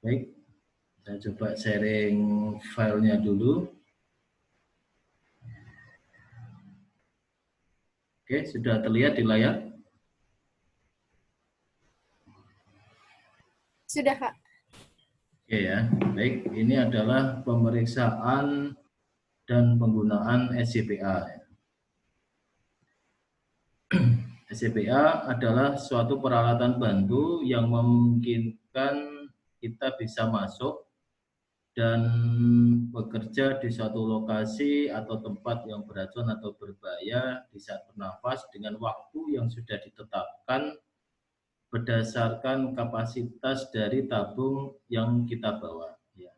Baik, saya coba sharing filenya dulu. Oke, sudah terlihat di layar? Sudah, Kak. Oke ya, baik. Ini adalah pemeriksaan dan penggunaan SCPA. SCPA adalah suatu peralatan bantu yang memungkinkan kita bisa masuk dan bekerja di suatu lokasi atau tempat yang beracun atau berbahaya di saat bernafas dengan waktu yang sudah ditetapkan berdasarkan kapasitas dari tabung yang kita bawa. Ya.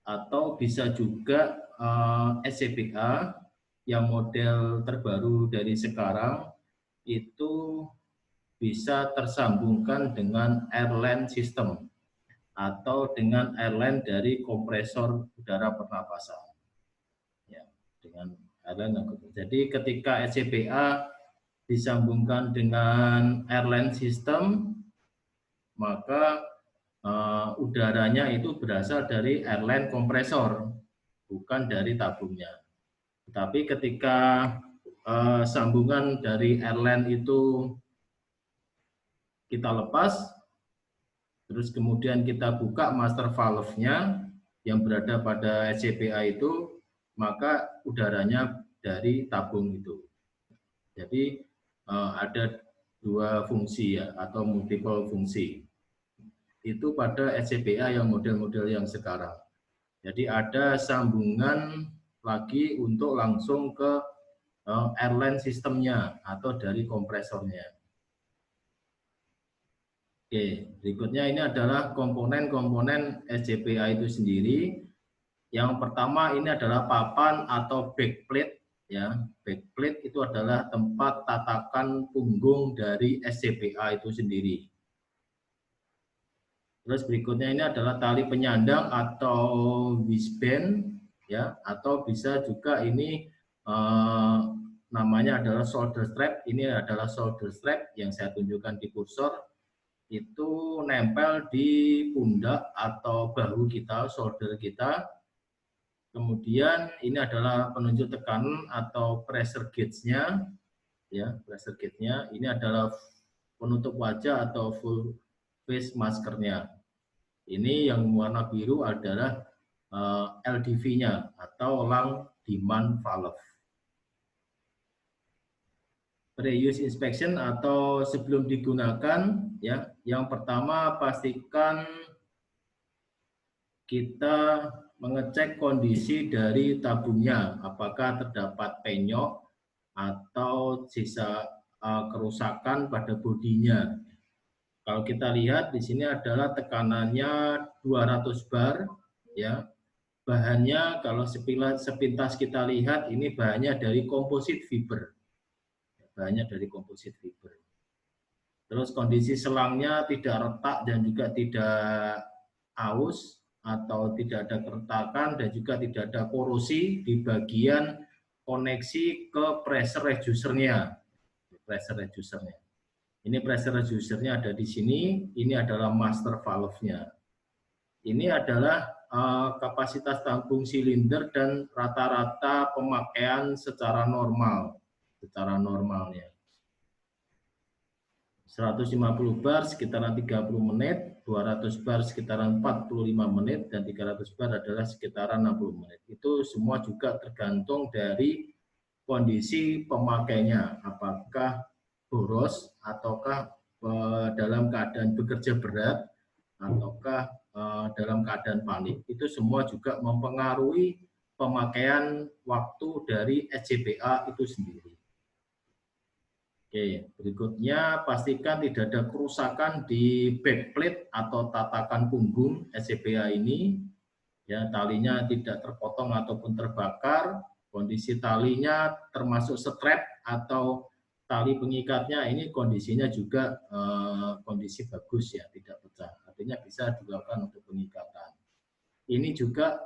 Atau bisa juga SCPA yang model terbaru dari sekarang itu bisa tersambungkan dengan airline system atau dengan airline dari kompresor udara pernapasan. Ya, dengan airline. Jadi ketika SCBA disambungkan dengan airline system, maka udaranya itu berasal dari airline kompresor, bukan dari tabungnya. Tapi ketika sambungan dari airline itu kita lepas, terus kemudian kita buka master valve-nya yang berada pada SCBA itu, maka udaranya dari tabung itu. Jadi ada dua fungsi ya, atau multiple fungsi. Itu pada SCBA yang model-model yang sekarang. Jadi ada sambungan lagi untuk langsung ke airline sistemnya atau dari kompresornya. Oke, berikutnya ini adalah komponen-komponen SCBA itu sendiri. Yang pertama ini adalah papan atau backplate. Ya, backplate itu adalah tempat tatakan punggung dari SCBA itu sendiri. Terus berikutnya ini adalah tali penyandang atau wisband, ya, atau bisa juga ini namanya adalah shoulder strap. Ini adalah shoulder strap yang saya tunjukkan di kursor. Itu nempel di pundak atau bahu kita, shoulder kita. Kemudian ini adalah penunjuk tekanan atau pressure gauge-nya, ya, pressure gauge-nya. Ini adalah penutup wajah atau full face maskernya. Ini yang warna biru adalah LDV-nya atau lung demand valve. Pre-use inspection atau sebelum digunakan, ya, yang pertama pastikan kita mengecek kondisi dari tabungnya, apakah terdapat penyok atau sisa kerusakan pada bodinya. Kalau kita lihat di sini adalah tekanannya 200 bar, ya. Bahannya kalau sepintas kita lihat ini bahannya dari komposit fiber. Bahannya dari komposit fiber. Terus kondisi selangnya tidak retak dan juga tidak aus atau tidak ada keretakan dan juga tidak ada korosi di bagian koneksi ke pressure reducernya. Pressure reducernya. Ini pressure reducernya ada di sini. Ini adalah master valve-nya. Ini adalah kapasitas tabung silinder dan rata-rata pemakaian secara normal, secara normalnya. 150 bar sekitaran 30 menit, 200 bar sekitaran 45 menit, dan 300 bar adalah sekitaran 60 menit. Itu semua juga tergantung dari kondisi pemakainya, apakah boros ataukah dalam keadaan bekerja berat ataukah dalam keadaan panik. Itu semua juga mempengaruhi pemakaian waktu dari SCBA itu sendiri. Oke, berikutnya pastikan tidak ada kerusakan di backplate atau tatakan punggung SCBA ini. Ya, talinya tidak terpotong ataupun terbakar. Kondisi talinya termasuk strap atau tali pengikatnya ini kondisinya juga kondisi bagus ya, tidak pecah. Artinya bisa dilakukan untuk pengikatan. Ini juga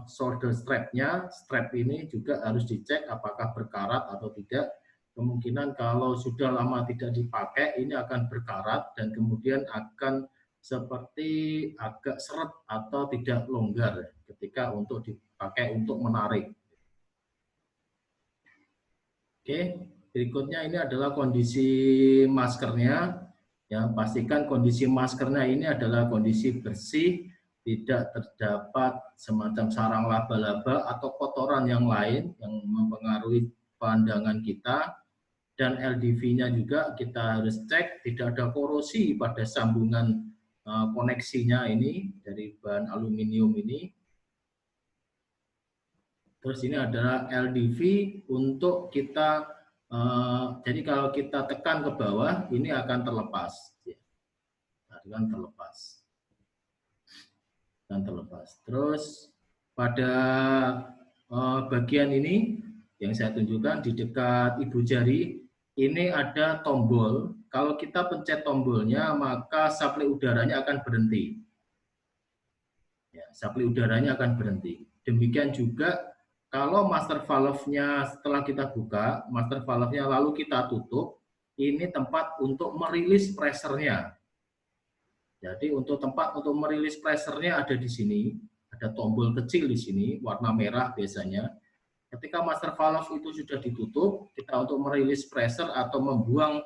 shoulder strap-nya, strap ini juga harus dicek apakah berkarat atau tidak. Kemungkinan kalau sudah lama tidak dipakai, ini akan berkarat dan kemudian akan seperti agak seret atau tidak longgar ketika untuk dipakai untuk menarik. Oke, berikutnya ini adalah kondisi maskernya. Ya, pastikan kondisi maskernya ini adalah kondisi bersih, tidak terdapat semacam sarang laba-laba atau kotoran yang lain yang mempengaruhi pandangan kita. Dan LDV-nya juga kita harus cek tidak ada korosi pada sambungan koneksinya ini dari bahan aluminium ini. Terus ini adalah LDV untuk kita, jadi kalau kita tekan ke bawah ini akan terlepas, akan terlepas. Terus pada bagian ini yang saya tunjukkan di dekat ibu jari, ini ada tombol. Kalau kita pencet tombolnya, maka suplai udaranya akan berhenti. Ya, suplai udaranya akan berhenti. Demikian juga kalau master valve-nya setelah kita buka, master valve-nya lalu kita tutup, ini tempat untuk merilis pressure-nya. Jadi untuk tempat untuk merilis pressure-nya ada di sini, ada tombol kecil di sini, warna merah biasanya. Ketika master valve itu sudah ditutup, kita untuk merilis pressure atau membuang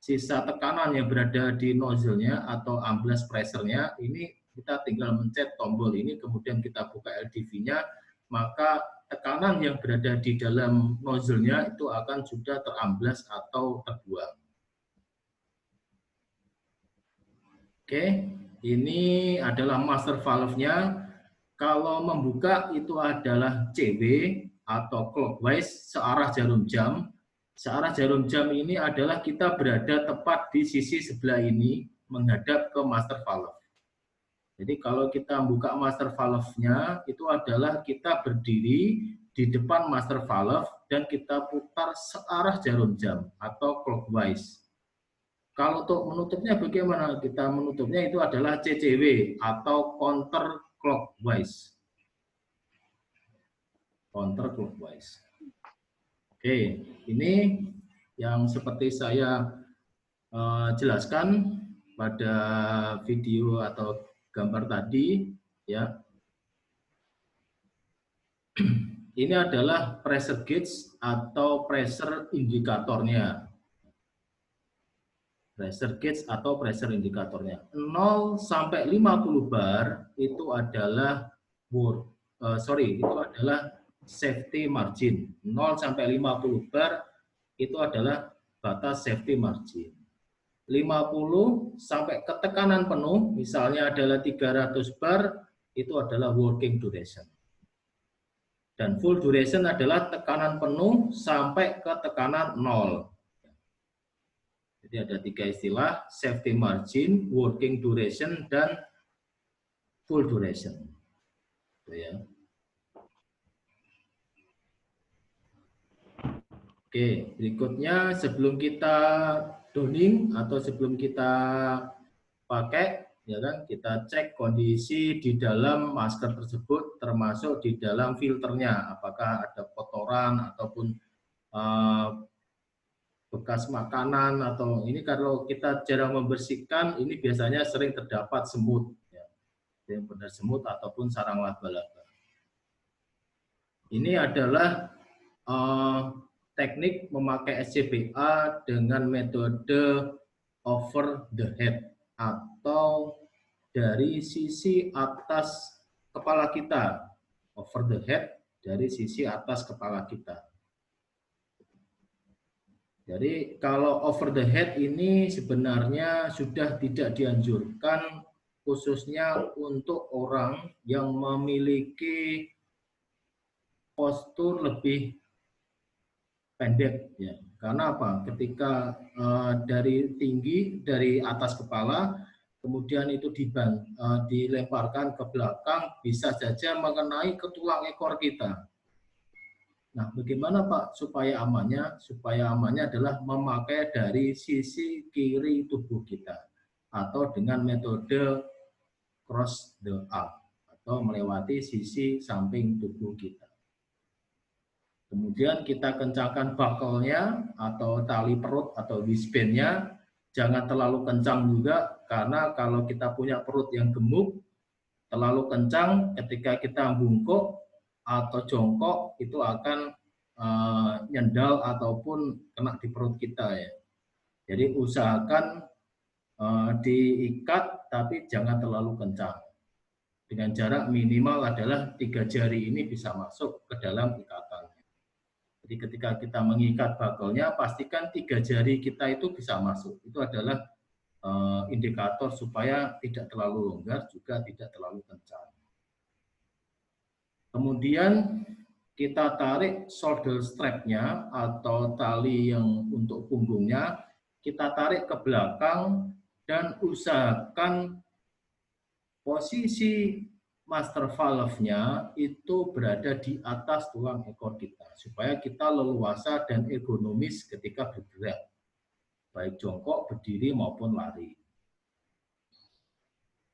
sisa tekanan yang berada di nozzle-nya atau amblas pressure-nya, ini kita tinggal mencet tombol ini, kemudian kita buka LDV-nya, maka tekanan yang berada di dalam nozzle-nya itu akan sudah teramblas atau terbuang. Oke, ini adalah master valve-nya. Kalau membuka itu adalah CW atau clockwise, searah jarum jam. Searah jarum jam ini adalah kita berada tepat di sisi sebelah ini menghadap ke master valve. Jadi kalau kita buka master valve-nya itu adalah kita berdiri di depan master valve dan kita putar searah jarum jam atau clockwise. Kalau untuk menutupnya bagaimana? Kita menutupnya itu adalah CCW atau counter clockwise. Counter clockwise. Oke, ini yang seperti saya jelaskan pada video atau gambar tadi, ya. Ini adalah pressure gauge atau pressure indikatornya. Pressure gauge atau pressure indikatornya. 0 sampai 50 bar itu adalah itu adalah safety margin. 0 sampai 50 bar itu adalah batas safety margin. 50 sampai ke tekanan penuh, misalnya adalah 300 bar, itu adalah working duration. Dan full duration adalah tekanan penuh sampai ke tekanan 0. Jadi ada 3 istilah, safety margin, working duration, dan full duration. Ya. Oke, berikutnya sebelum kita downing atau sebelum kita pakai, ya kan, kita cek kondisi di dalam masker tersebut, termasuk di dalam filternya, apakah ada kotoran ataupun bekas makanan, atau ini kalau kita jarang membersihkan, ini biasanya sering terdapat semut, ya. Benar semut ataupun sarang laba-laba. Ini adalah teknik memakai SCBA dengan metode over the head atau dari sisi atas kepala kita, over the head dari sisi atas kepala kita. Jadi kalau over the head ini sebenarnya sudah tidak dianjurkan, khususnya untuk orang yang memiliki postur lebih pendek, ya. Karena apa? Ketika dari tinggi, dari atas kepala, kemudian itu dilemparkan ke belakang, bisa saja mengenai ke tulang ekor kita. Nah, bagaimana Pak supaya amannya? Supaya amannya adalah memakai dari sisi kiri tubuh kita atau dengan metode cross the arm atau melewati sisi samping tubuh kita. Kemudian kita kencangkan buckle-nya atau tali perut atau waistband-nya jangan terlalu kencang juga, karena kalau kita punya perut yang gemuk, terlalu kencang ketika kita bungkuk atau jongkok itu akan nyendal ataupun kena di perut kita ya. Jadi usahakan diikat tapi jangan terlalu kencang. Dengan jarak minimal adalah 3 jari ini bisa masuk ke dalam ikatan. Jadi ketika kita mengikat bagelnya, pastikan 3 jari kita itu bisa masuk. Itu adalah indikator supaya tidak terlalu longgar, juga tidak terlalu kencang. Kemudian kita tarik shoulder strap-nya atau tali yang untuk punggungnya, kita tarik ke belakang dan usahakan posisi master valve-nya itu berada di atas tulang ekor kita, supaya kita leluasa dan ergonomis ketika bergerak, baik jongkok, berdiri, maupun lari.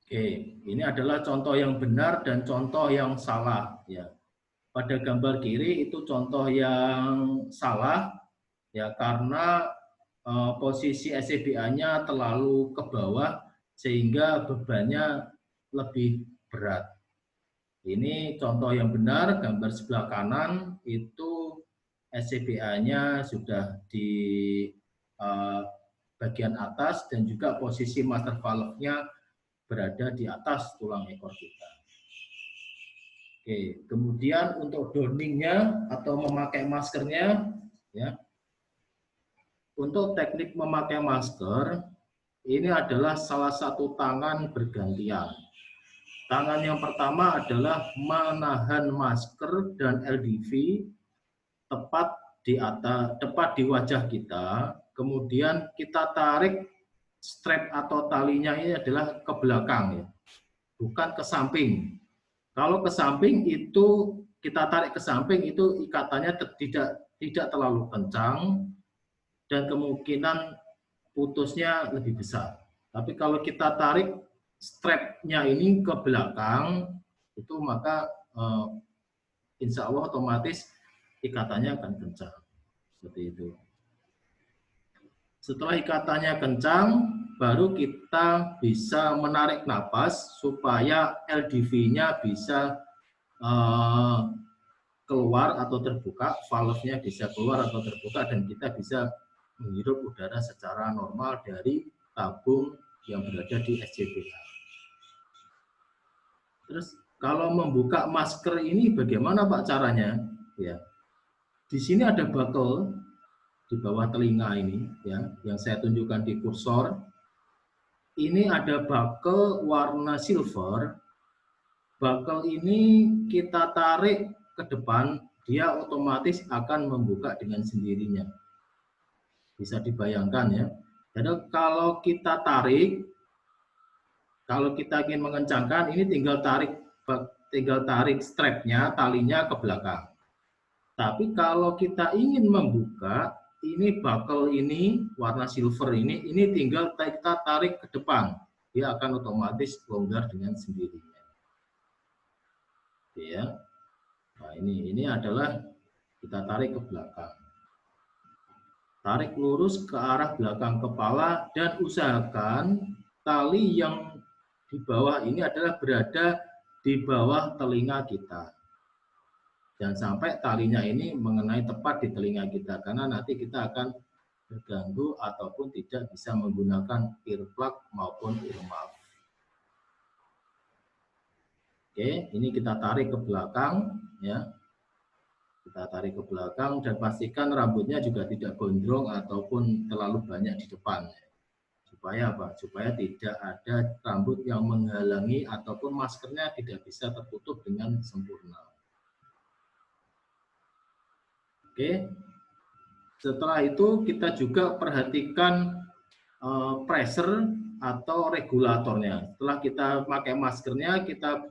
Oke, ini adalah contoh yang benar dan contoh yang salah. Ya. Pada gambar kiri itu contoh yang salah, ya karena posisi SCBA-nya terlalu ke bawah sehingga bebannya lebih berat. Ini contoh yang benar, gambar sebelah kanan itu SCBA-nya sudah di bagian atas dan juga posisi master valve-nya berada di atas tulang ekor kita. Oke, kemudian untuk doningnya atau memakai maskernya, ya. Untuk teknik memakai masker, ini adalah salah satu tangan bergantian. Tangan yang pertama adalah menahan masker dan LDV tepat di wajah kita, kemudian kita tarik strap atau talinya ini adalah ke belakang ya, bukan ke samping. Kalau ke samping itu kita tarik ke samping itu ikatannya tidak terlalu kencang dan kemungkinan putusnya lebih besar. Tapi kalau kita tarik strap-nya ini ke belakang, itu maka insya Allah otomatis ikatannya akan kencang. Seperti itu. Setelah ikatannya kencang, baru kita bisa menarik napas supaya LDV-nya bisa keluar atau terbuka, valve-nya bisa keluar atau terbuka, dan kita bisa menghirup udara secara normal dari tabung yang berada di SCBA. Terus kalau membuka masker ini bagaimana Pak caranya? Ya, di sini ada buckle di bawah telinga ini, ya, yang saya tunjukkan di kursor. Ini ada buckle warna silver. Buckle ini kita tarik ke depan, dia otomatis akan membuka dengan sendirinya. Bisa dibayangkan ya. Jadi kalau kita tarik, kalau kita ingin mengencangkan, ini tinggal tarik strapnya, talinya ke belakang. Tapi kalau kita ingin membuka, ini buckle ini, warna silver ini tinggal kita tarik ke depan. Dia akan otomatis longgar dengan sendirinya. Oke ya. Nah ini adalah kita tarik ke belakang. Tarik lurus ke arah belakang kepala dan usahakan tali yang di bawah ini adalah berada di bawah telinga kita. Jangan sampai talinya ini mengenai tepat di telinga kita, karena nanti kita akan terganggu ataupun tidak bisa menggunakan earplug maupun earmuff. Oke, ini kita tarik ke belakang, ya. Kita tarik ke belakang dan pastikan rambutnya juga tidak gondrong ataupun terlalu banyak di depan. Supaya apa? Supaya tidak ada rambut yang menghalangi ataupun maskernya tidak bisa tertutup dengan sempurna. Oke. Setelah itu kita juga perhatikan pressure atau regulatornya. Setelah kita pakai maskernya, kita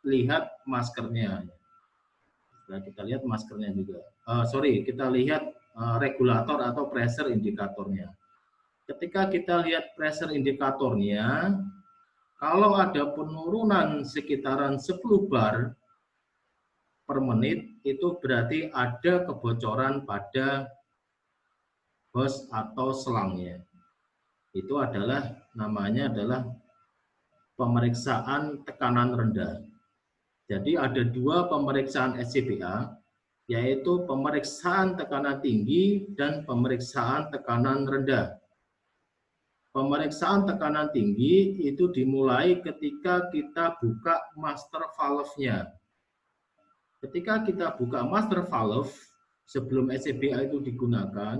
lihat maskernya. Setelah kita lihat maskernya juga. Kita lihat regulator atau pressure indikatornya. Ketika kita lihat pressure indikatornya, kalau ada penurunan sekitaran 10 bar per menit, itu berarti ada kebocoran pada hose atau selangnya. itu adalah namanya adalah pemeriksaan tekanan rendah. Jadi ada dua pemeriksaan SCBA, yaitu pemeriksaan tekanan tinggi dan pemeriksaan tekanan rendah. Pemeriksaan tekanan tinggi itu dimulai ketika kita buka master valve-nya. Ketika kita buka master valve, sebelum SCBA itu digunakan,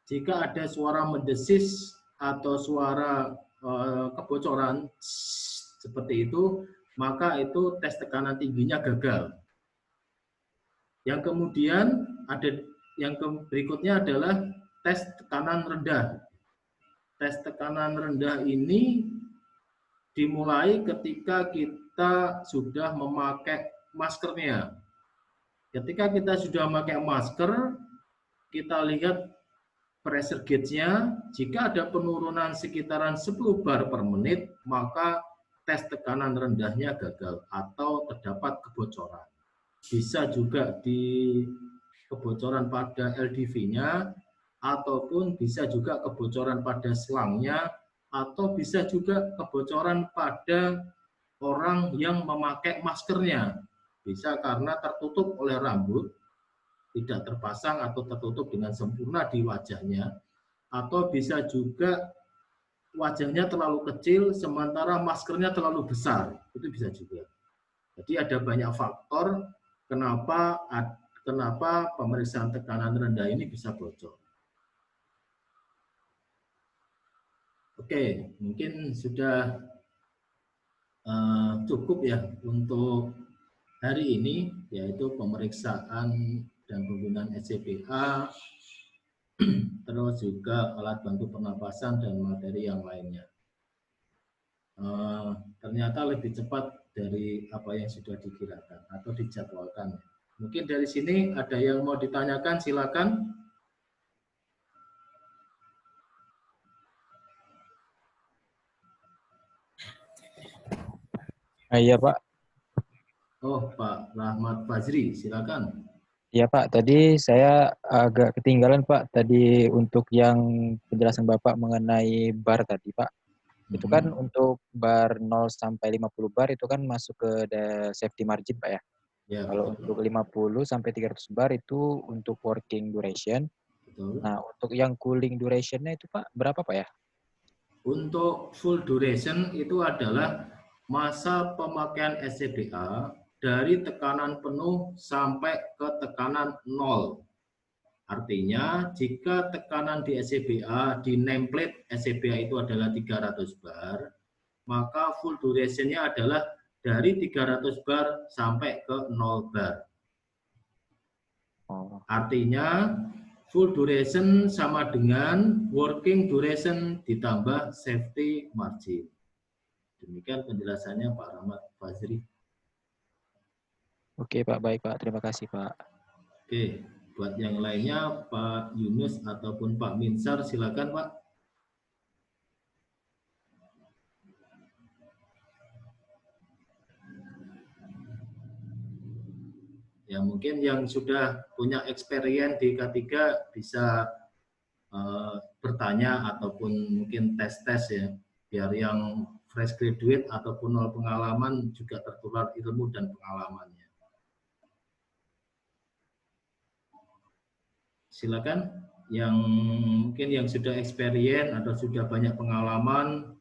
jika ada suara mendesis atau suara kebocoran seperti itu, maka itu tes tekanan tingginya gagal. Yang kemudian ada yang berikutnya adalah tes tekanan rendah. Tes tekanan rendah ini dimulai ketika kita sudah memakai maskernya. Ketika kita sudah memakai masker, kita lihat pressure gauge-nya, jika ada penurunan sekitaran 10 bar per menit, maka tes tekanan rendahnya gagal atau terdapat kebocoran. Bisa juga di kebocoran pada LDV-nya, ataupun bisa juga kebocoran pada selangnya, atau bisa juga kebocoran pada orang yang memakai maskernya. Bisa karena tertutup oleh rambut, tidak terpasang atau tertutup dengan sempurna di wajahnya, atau bisa juga wajahnya terlalu kecil sementara maskernya terlalu besar, itu bisa juga. Jadi ada banyak faktor kenapa pemeriksaan tekanan rendah ini bisa bocor. Oke, mungkin sudah cukup ya untuk hari ini, yaitu pemeriksaan dan penggunaan SCBA, terus juga alat bantu pernapasan dan materi yang lainnya. Ternyata lebih cepat dari apa yang sudah dikirakan atau dijadwalkan. Mungkin dari sini ada yang mau ditanyakan, silakan. Iya Pak. Oh, Pak Rahmat Fazri, silakan. Iya Pak, tadi saya agak ketinggalan Pak, tadi untuk yang penjelasan Bapak mengenai bar tadi Pak. Itu kan untuk bar 0 sampai 50 bar itu kan masuk ke safety margin Pak ya. Ya, kalau betul. untuk 50 sampai 300 bar itu untuk working duration. Betul. Nah, untuk yang cooling duration-nya itu Pak, berapa Pak ya? Untuk full duration itu adalah masa pemakaian SCBA dari tekanan penuh sampai ke tekanan 0. Artinya, jika tekanan di SCBA, di nameplate SCBA itu adalah 300 bar, maka full duration-nya adalah dari 300 bar sampai ke 0 bar. Artinya, full duration sama dengan working duration ditambah safety margin. Demikian penjelasannya Pak Rahmat Fazri. Oke Pak, baik Pak. Terima kasih Pak. Oke, buat yang lainnya Pak Yunus ataupun Pak Minsar, silakan Pak. Ya mungkin yang sudah punya experience di K3 bisa bertanya ataupun mungkin tes-tes ya, biar yang fresh graduate ataupun nol pengalaman juga tertular ilmu dan pengalamannya. Silakan yang mungkin yang sudah experience atau sudah banyak pengalaman,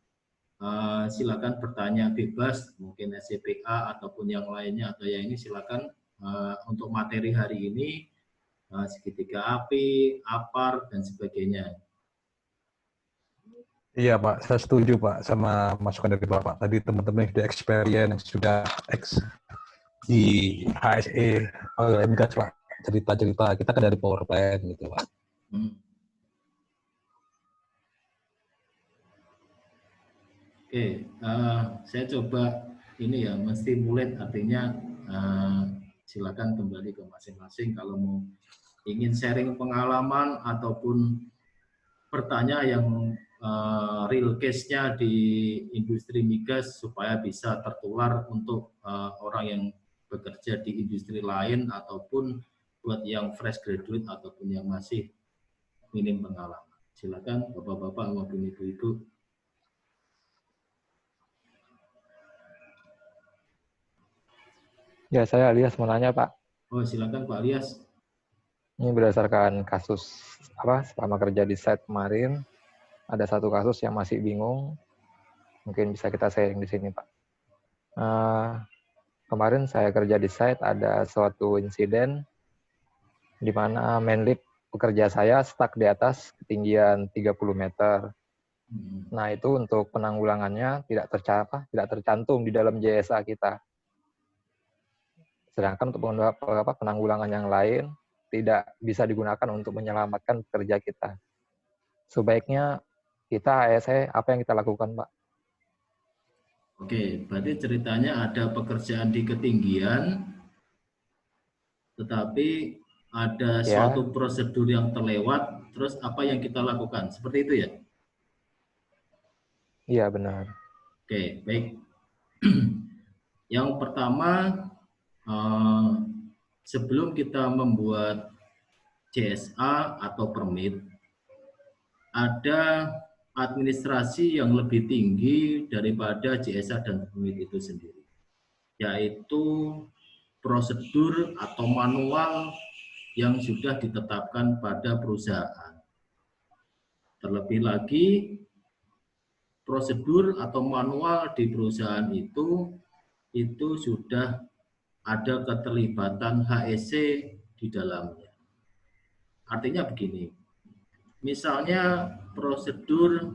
silakan bertanya bebas, mungkin SCBA ataupun yang lainnya atau yang ini silakan. Untuk materi hari ini segitiga api, APAR dan sebagainya. Iya Pak, saya setuju Pak sama masukan dari Bapak. Tadi teman-teman yang sudah experience, sudah di HSE, gas Pak, cerita-cerita kita kan dari power plant gitu Pak. Oke, saya coba ini ya, menstimulate, artinya silakan kembali ke masing-masing kalau mau ingin sharing pengalaman ataupun bertanya yang real case-nya di industri migas supaya bisa tertular untuk orang yang bekerja di industri lain ataupun buat yang fresh graduate ataupun yang masih minim pengalaman. Silakan Bapak-bapak maupun Ibu-ibu. Ya, saya Alias mau nanya, Pak. Oh, silakan Pak Alias. Ini berdasarkan kasus selama kerja di site kemarin, ada satu kasus yang masih bingung. Mungkin bisa kita sharing di sini, Pak. Kemarin saya kerja di site, ada suatu insiden di mana main lift pekerja saya stuck di atas ketinggian 30 meter. Nah, itu untuk penanggulangannya tidak tercantum di dalam JSA kita. Sedangkan untuk penanggulangan yang lain tidak bisa digunakan untuk menyelamatkan pekerja kita. Sebaiknya kita ASE apa yang kita lakukan, Pak? Oke, berarti ceritanya ada pekerjaan di ketinggian, tetapi ada Ya, suatu prosedur yang terlewat, terus apa yang kita lakukan? Seperti itu ya? iya benar. Oke, baik. Yang pertama, sebelum kita membuat CSA atau permit, ada administrasi yang lebih tinggi daripada CSA dan permit itu sendiri, yaitu prosedur atau manual yang sudah ditetapkan pada perusahaan. Terlebih lagi, prosedur atau manual di perusahaan itu sudah ada keterlibatan HSE di dalamnya. Artinya begini, misalnya prosedur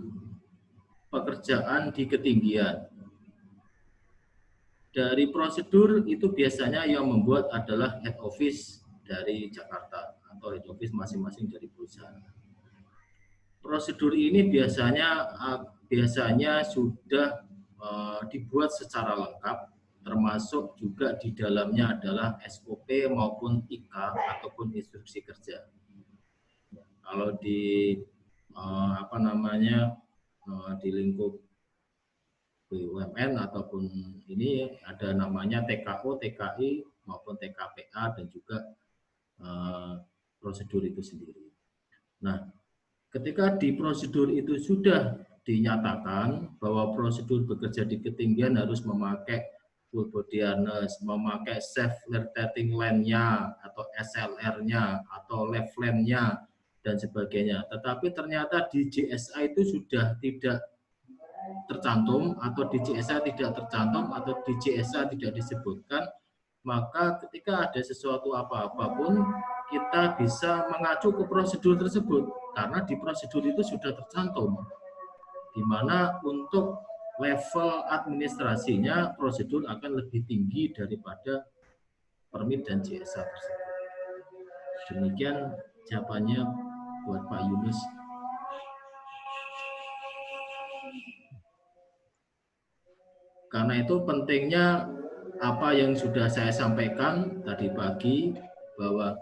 pekerjaan di ketinggian. Dari prosedur itu biasanya yang membuat adalah head office dari Jakarta atau head office masing-masing dari perusahaan. Prosedur ini biasanya sudah dibuat secara lengkap, termasuk juga di dalamnya adalah SOP maupun IK ataupun instruksi kerja. Kalau di di lingkup BUMN ataupun ini ada namanya TKO, TKI maupun TKPA dan juga prosedur itu sendiri. Nah, ketika di prosedur itu sudah dinyatakan bahwa prosedur bekerja di ketinggian harus memakai full body harness, memakai safe rotating line-nya atau SLR-nya atau left line-nya dan sebagainya. Tetapi ternyata di JSA itu sudah tidak tercantum atau di JSA tidak tercantum atau di JSA tidak disebutkan, maka ketika ada sesuatu apa-apapun kita bisa mengacu ke prosedur tersebut karena di prosedur itu sudah tercantum di mana untuk level administrasinya prosedur akan lebih tinggi daripada permit dan JSA tersebut. Demikian jawabannya buat Pak Yunus. Karena itu pentingnya apa yang sudah saya sampaikan tadi pagi, bahwa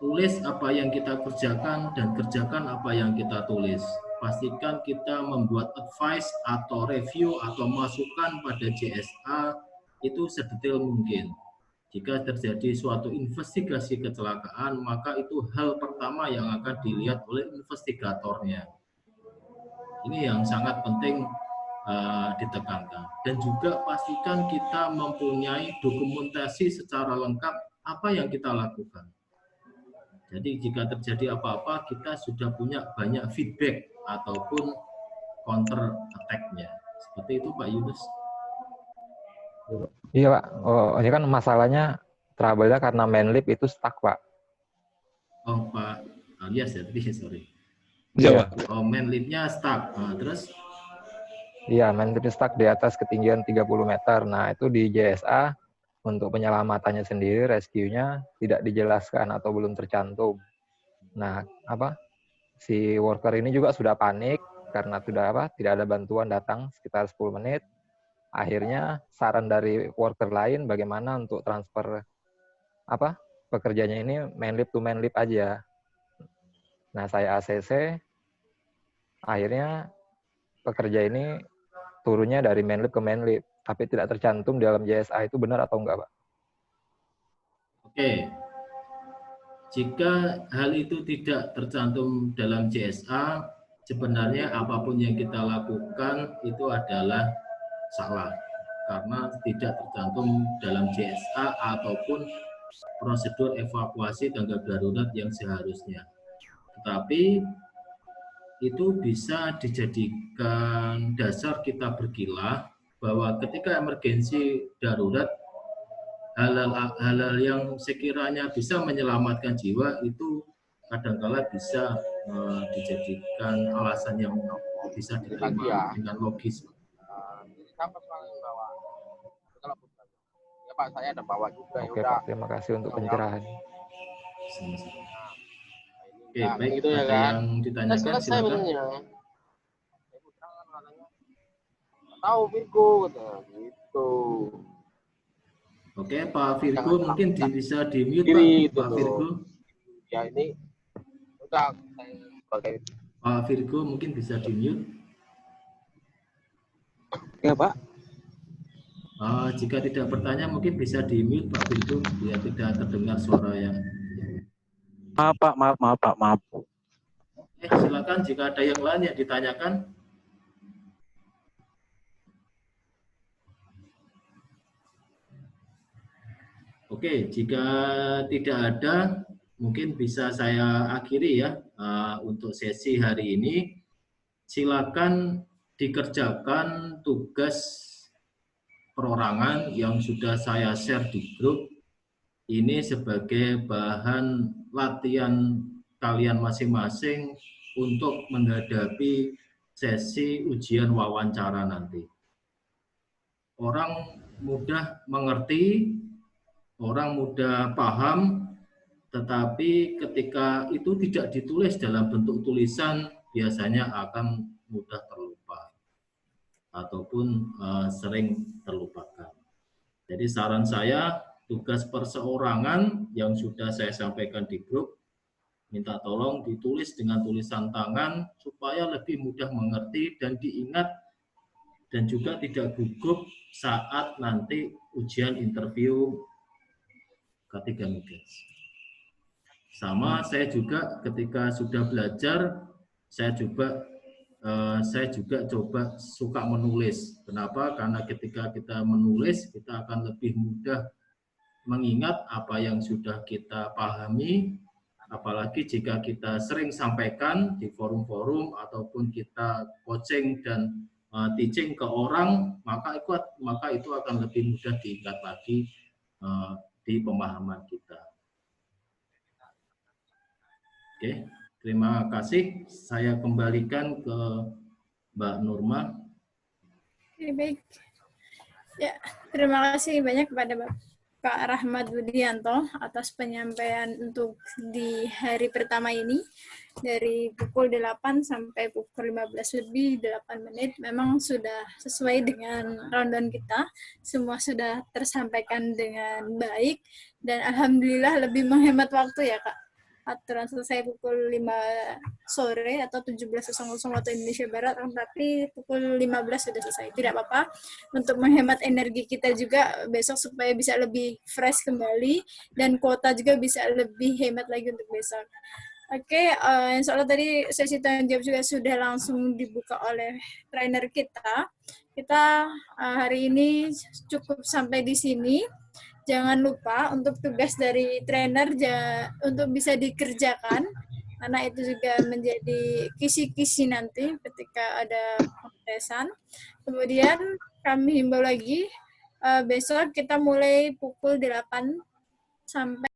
tulis apa yang kita kerjakan dan kerjakan apa yang kita tulis. Pastikan kita membuat advice atau review atau masukan pada JSA itu sedetail mungkin. Jika terjadi suatu investigasi kecelakaan, maka itu hal pertama yang akan dilihat oleh investigatornya. Ini yang sangat penting ditekankan. Dan juga pastikan kita mempunyai dokumentasi secara lengkap apa yang kita lakukan. Jadi jika terjadi apa-apa, kita sudah punya banyak feedback ataupun counter attack-nya. Seperti itu Pak Yunus. Iya, Pak. Oh, ini kan masalahnya trouble-nya karena main lift itu stuck, Pak. Oh, Pak Alias ya, sorry. Iya, Pak. Oh, main lift-nya stuck. Nah, terus? Iya, main lift stuck di atas ketinggian 30 meter. Nah, itu di JSA untuk penyelamatannya sendiri, rescue-nya tidak dijelaskan atau belum tercantum. Nah, si worker ini juga sudah panik karena tidak ada bantuan datang sekitar 10 menit. Akhirnya saran dari worker lain bagaimana untuk transfer pekerjanya ini main lift to main lift aja. Nah, saya ACC, akhirnya pekerja ini turunnya dari main lift ke main lift, tapi tidak tercantum dalam JSA. Itu benar atau enggak, Pak? Oke. Jika hal itu tidak tercantum dalam JSA, sebenarnya apapun yang kita lakukan itu adalah salah karena tidak tercantum dalam JSA ataupun prosedur evakuasi tanggap darurat yang seharusnya. Tetapi itu bisa dijadikan dasar kita berkilah bahwa ketika emergensi darurat, hal-hal yang sekiranya bisa menyelamatkan jiwa itu kadangkala bisa dijadikan alasan yang bisa diterima dengan logis. Siapa yang bawa? Kalau ya Pak, saya ada bawa juga. Oke Pak, terima kasih untuk pencerahan. Oke, baik, gitu ya ada kan? yang ditanyakan, silakan. Tahu Virgo gitu. Oke, Pak Virgo mungkin bisa di-mute Pak Virgo. Ya ini udah sebagai Pak Virgo mungkin bisa di-mute. ya Pak. Jika tidak bertanya mungkin bisa di-mute Pak Virgo biar tidak terdengar suara yang. Maaf Pak. Silakan jika ada yang lain yang ditanyakan. Oke, jika tidak ada, mungkin bisa saya akhiri ya untuk sesi hari ini. Silakan dikerjakan tugas perorangan yang sudah saya share di grup. Ini sebagai bahan latihan kalian masing-masing untuk menghadapi sesi ujian wawancara nanti. Orang mudah mengerti, orang mudah paham, tetapi ketika itu tidak ditulis dalam bentuk tulisan, biasanya akan mudah terlupa ataupun sering terlupakan. Jadi saran saya, tugas perseorangan yang sudah saya sampaikan di grup, minta tolong ditulis dengan tulisan tangan supaya lebih mudah mengerti dan diingat dan juga tidak gugup saat nanti ujian interview K3 Migas. Sama saya juga ketika sudah belajar, saya juga coba suka menulis. Kenapa? Karena ketika kita menulis, kita akan lebih mudah mengingat apa yang sudah kita pahami, apalagi jika kita sering sampaikan di forum-forum ataupun kita coaching dan teaching ke orang, maka itu akan lebih mudah diingat lagi di pemahaman kita. Oke, terima kasih. Saya kembalikan ke Mbak Nurma. Oke, baik. Ya, terima kasih banyak kepada Pak Rahmat Budianto atas penyampaian untuk di hari pertama ini dari pukul 8 sampai pukul 15 lebih 8 menit. Memang sudah sesuai dengan rundown kita. Semua sudah tersampaikan dengan baik dan alhamdulillah lebih menghemat waktu ya, Kak. Aturan selesai pukul 5 sore atau 17.00 waktu Indonesia Barat, tapi pukul 15 sudah selesai. Tidak apa-apa, untuk menghemat energi kita juga besok supaya bisa lebih fresh kembali, dan kuota juga bisa lebih hemat lagi untuk besok. Oke, insya Allah tadi sesi tanya jawab juga sudah langsung dibuka oleh trainer kita. Kita hari ini cukup sampai di sini. Jangan lupa untuk tugas dari trainer untuk bisa dikerjakan, karena itu juga menjadi kisi-kisi nanti ketika ada kontesan. Kemudian kami himbau lagi, besok kita mulai pukul 8 sampai